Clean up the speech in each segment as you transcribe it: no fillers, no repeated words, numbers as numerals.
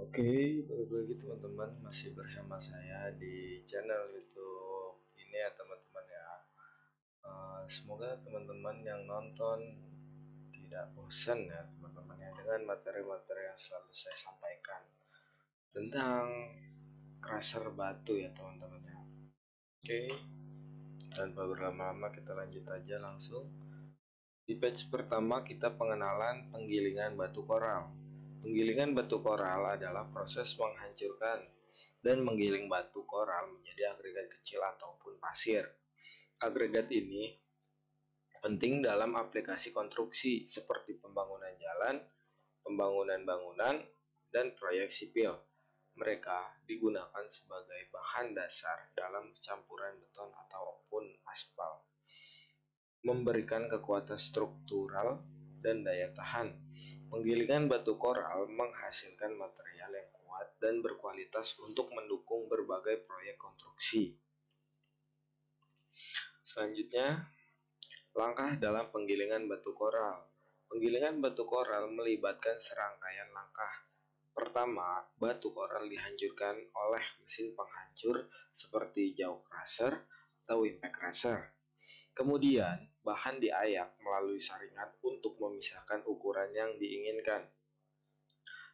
Oke, balik lagi teman-teman, masih bersama saya di channel YouTube ini ya teman-teman ya. Semoga teman-teman yang nonton tidak bosan ya teman-teman ya dengan materi-materi yang selalu saya sampaikan tentang crusher batu ya teman-teman ya. Oke, tanpa berlama-lama kita lanjut aja langsung. Di page pertama kita pengenalan penggilingan batu koral. Penggilingan batu koral adalah proses menghancurkan dan menggiling batu koral menjadi agregat kecil ataupun pasir. Agregat ini penting dalam aplikasi konstruksi seperti pembangunan jalan, pembangunan bangunan, dan proyek sipil. Mereka digunakan sebagai bahan dasar dalam campuran beton ataupun aspal, memberikan kekuatan struktural dan daya tahan. Penggilingan batu koral menghasilkan material yang kuat dan berkualitas untuk mendukung berbagai proyek konstruksi. Selanjutnya, langkah dalam penggilingan batu koral. Penggilingan batu koral melibatkan serangkaian langkah. Pertama, batu koral dihancurkan oleh mesin penghancur seperti jaw crusher atau impact crusher. Kemudian, bahan diayak melalui saringan untuk memisahkan ukuran yang diinginkan.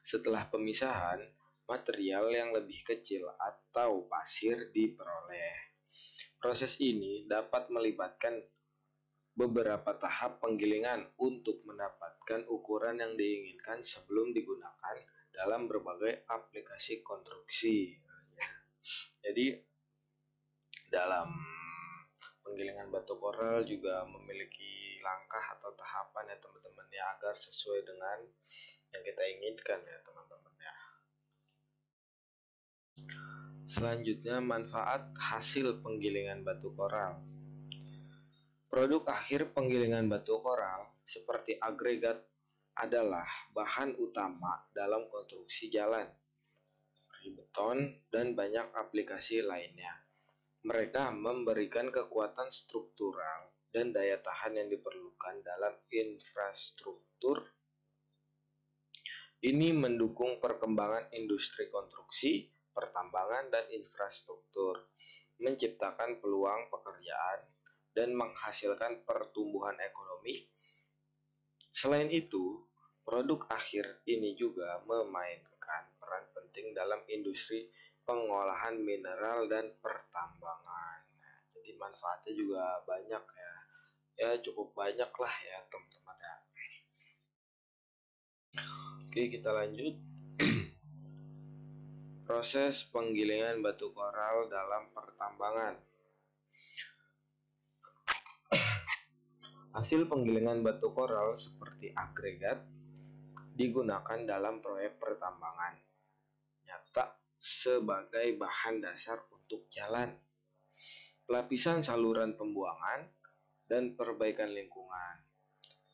Setelah pemisahan, material yang lebih kecil atau pasir diperoleh. Proses ini dapat melibatkan beberapa tahap penggilingan untuk mendapatkan ukuran yang diinginkan sebelum digunakan dalam berbagai aplikasi konstruksi. Jadi, dalam penggilingan batu koral juga memiliki langkah atau tahapan ya teman-teman ya, agar sesuai dengan yang kita inginkan ya teman-teman ya. Selanjutnya, manfaat hasil penggilingan batu koral. Produk akhir penggilingan batu koral seperti agregat adalah bahan utama dalam konstruksi jalan, beton, dan banyak aplikasi lainnya. Mereka memberikan kekuatan struktural dan daya tahan yang diperlukan dalam infrastruktur. Ini mendukung perkembangan industri konstruksi, pertambangan, dan infrastruktur, menciptakan peluang pekerjaan, dan menghasilkan pertumbuhan ekonomi. Selain itu, produk akhir ini juga memainkan peran penting dalam industri pengolahan mineral dan pertambangan. Nah, jadi manfaatnya juga banyak ya. Ya cukup banyak lah ya teman-teman ya. Oke, kita lanjut. Proses penggilingan batu koral dalam pertambangan. Hasil penggilingan batu koral seperti agregat digunakan dalam proyek pertambangan nyata sebagai bahan dasar untuk jalan, pelapisan saluran pembuangan, dan perbaikan lingkungan.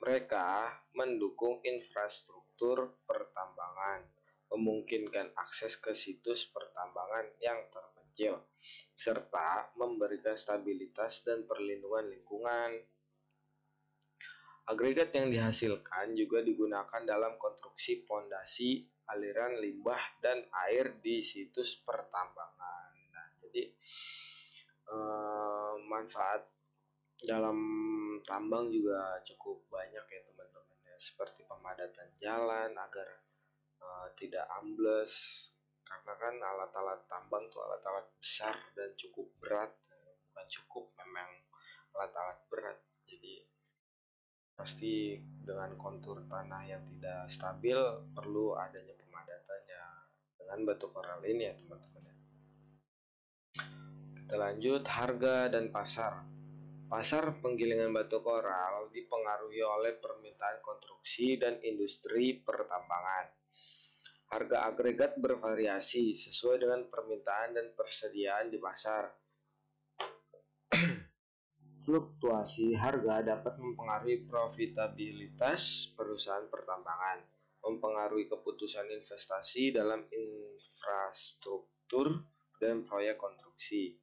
Mereka mendukung infrastruktur pertambangan, memungkinkan akses ke situs pertambangan yang terpencil, serta memberikan stabilitas dan perlindungan lingkungan. Agregat yang dihasilkan juga digunakan dalam konstruksi pondasi, aliran limbah, dan air di situs pertambangan. Nah, jadi manfaat dalam tambang juga cukup banyak ya teman-teman ya, seperti pemadatan jalan agar tidak ambles, karena kan alat-alat tambang tuh alat-alat besar dan cukup berat, bukan cukup, memang alat-alat berat. Jadi pasti dengan kontur tanah yang tidak stabil perlu adanya pemadatannya dengan batu koral ini ya teman-teman ya. Kita lanjut, harga dan pasar. Pasar penggilingan batu koral dipengaruhi oleh permintaan konstruksi dan industri pertambangan. Harga agregat bervariasi sesuai dengan permintaan dan persediaan di pasar. Fluktuasi harga dapat mempengaruhi profitabilitas perusahaan pertambangan, mempengaruhi keputusan investasi dalam infrastruktur dan proyek konstruksi.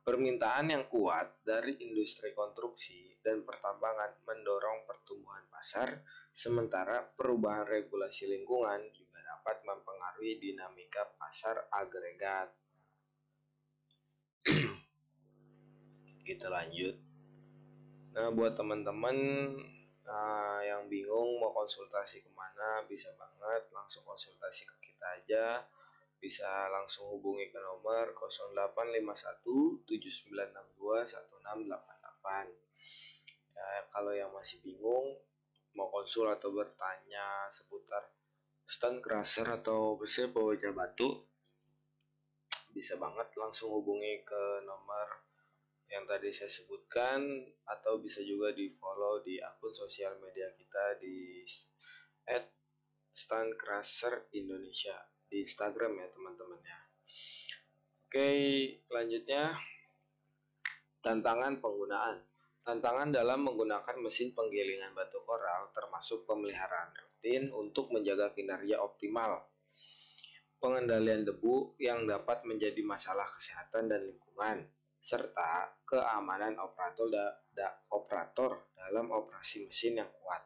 Permintaan yang kuat dari industri konstruksi dan pertambangan mendorong pertumbuhan pasar, sementara perubahan regulasi lingkungan juga dapat mempengaruhi dinamika pasar agregat. Kita lanjut. Nah, buat teman-teman yang bingung mau konsultasi kemana, bisa banget langsung konsultasi ke kita aja. Bisa langsung hubungi ke nomor 0851 7962 1688. Ya, kalau yang masih bingung mau konsul atau bertanya seputar stand crusher atau mesin pemecah batu, bisa banget langsung hubungi ke nomor yang tadi saya sebutkan, atau bisa juga di follow di akun sosial media kita di @standcrusher_Indonesia di Instagram ya teman-teman ya. Oke, selanjutnya tantangan penggunaan. Tantangan dalam menggunakan mesin penggilingan batu koral termasuk pemeliharaan rutin untuk menjaga kinerja optimal, pengendalian debu yang dapat menjadi masalah kesehatan dan lingkungan, serta keamanan operator dalam operasi mesin yang kuat.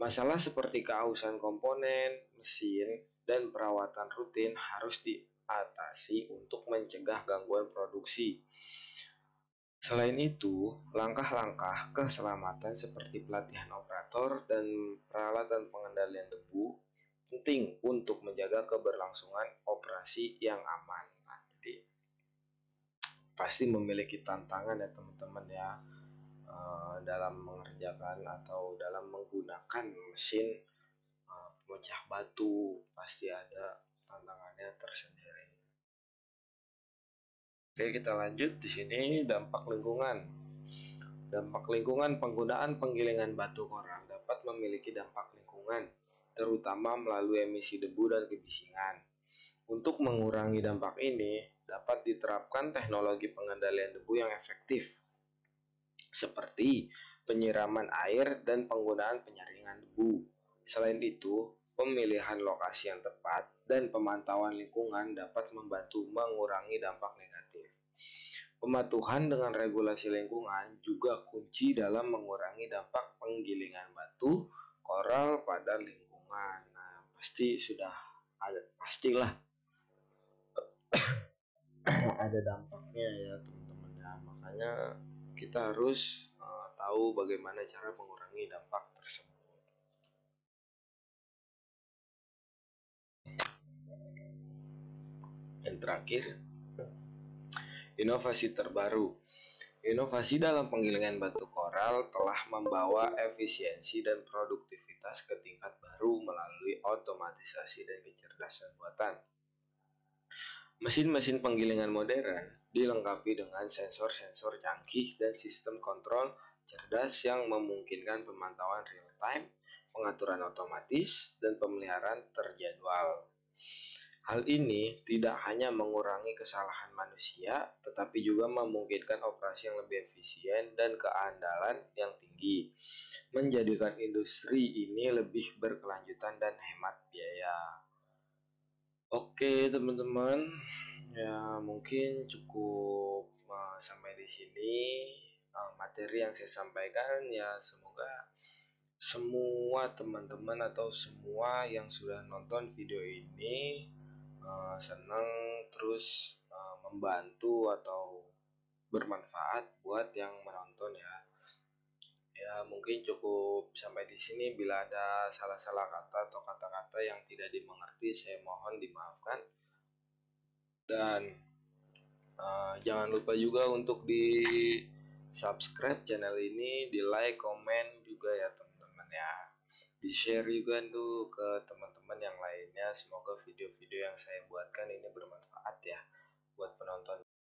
Masalah seperti keausan komponen, mesin, dan perawatan rutin harus diatasi untuk mencegah gangguan produksi. Selain itu, langkah-langkah keselamatan seperti pelatihan operator dan peralatan pengendalian debu penting untuk menjaga keberlangsungan operasi yang aman. Nah, jadi pasti memiliki tantangan ya teman-teman ya, dalam mengerjakan atau dalam menggunakan mesin pemecah batu, pasti ada tantangannya tersendiri. Oke, kita lanjut di sini dampak lingkungan. Dampak lingkungan penggunaan penggilingan batu koral dapat memiliki dampak lingkungan, terutama melalui emisi debu dan kebisingan. Untuk mengurangi dampak ini, dapat diterapkan teknologi pengendalian debu yang efektif, seperti penyiraman air dan penggunaan penyaringan debu. Selain itu, pemilihan lokasi yang tepat dan pemantauan lingkungan dapat membantu mengurangi dampak negatif. Pematuhan dengan regulasi lingkungan juga kunci dalam mengurangi dampak penggilingan batu koral pada lingkungan. Nah, pastilah ada dampaknya ya teman-teman ya. Makanya kita harus tahu bagaimana cara mengurangi dampak tersebut. Yang terakhir, inovasi terbaru. Inovasi dalam penggilingan batu koral telah membawa efisiensi dan produktivitas ke tingkat baru melalui otomatisasi dan kecerdasan buatan. Mesin-mesin penggilingan modern dilengkapi dengan sensor-sensor canggih dan sistem kontrol cerdas yang memungkinkan pemantauan real-time, pengaturan otomatis, dan pemeliharaan terjadwal. Hal ini tidak hanya mengurangi kesalahan manusia, tetapi juga memungkinkan operasi yang lebih efisien dan keandalan yang tinggi, menjadikan industri ini lebih berkelanjutan dan hemat biaya. Oke teman-teman, ya mungkin cukup sampai di sini materi yang saya sampaikan. Ya semoga semua teman-teman atau semua yang sudah nonton video ini senang, terus membantu atau bermanfaat buat yang menonton ya. Ya mungkin cukup sampai di sini. Bila ada salah-salah kata atau kata-kata yang tidak dimengerti, saya mohon dimaafkan. Dan jangan lupa juga untuk di subscribe channel ini, di like, komen juga ya teman-teman ya. Di share juga tuh ke teman-teman yang lainnya. Semoga video